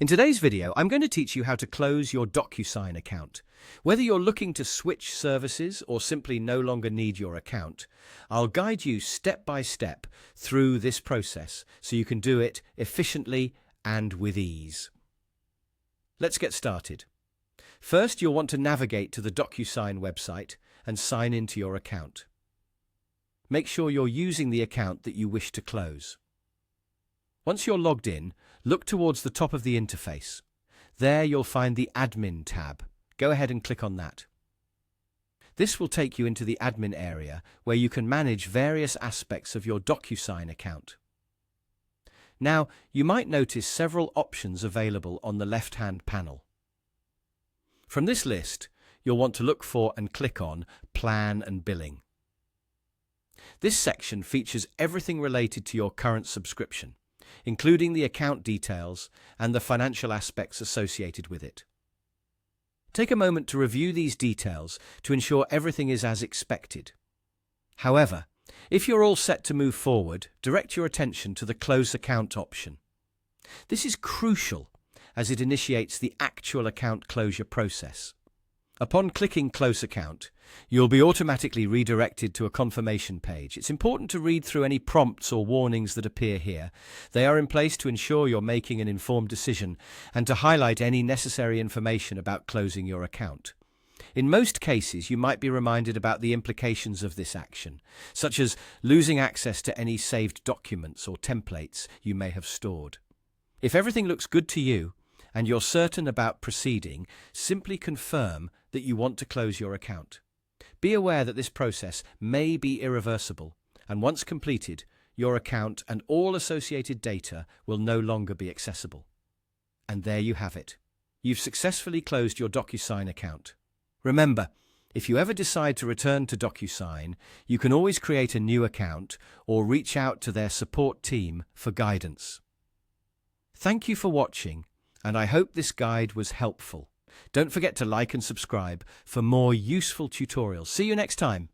In today's video, I'm going to teach you how to close your DocuSign account. Whether you're looking to switch services or simply no longer need your account, I'll guide you step by step through this process so you can do it efficiently and with ease. Let's get started. First, you'll want to navigate to the DocuSign website and sign into your account. Make sure you're using the account that you wish to close. Once you're logged in, look towards the top of the interface. There you'll find the Admin tab. Go ahead and click on that. This will take you into the admin area where you can manage various aspects of your DocuSign account. Now, you might notice several options available on the left-hand panel. From this list, you'll want to look for and click on Plan and Billing. This section features everything related to your current subscription, including the account details and the financial aspects associated with it. Take a moment to review these details to ensure everything is as expected. However, if you're all set to move forward, direct your attention to the Close Account option. This is crucial as it initiates the actual account closure process. Upon clicking Close Account, you'll be automatically redirected to a confirmation page. It's important to read through any prompts or warnings that appear here. They are in place to ensure you're making an informed decision and to highlight any necessary information about closing your account. In most cases, you might be reminded about the implications of this action, such as losing access to any saved documents or templates you may have stored. If everything looks good to you, and you're certain about proceeding, simply confirm that you want to close your account. Be aware that this process may be irreversible, and once completed, your account and all associated data will no longer be accessible. And there you have it. You've successfully closed your DocuSign account. Remember, if you ever decide to return to DocuSign, you can always create a new account or reach out to their support team for guidance. Thank you for watching, and I hope this guide was helpful. Don't forget to like and subscribe for more useful tutorials. See you next time.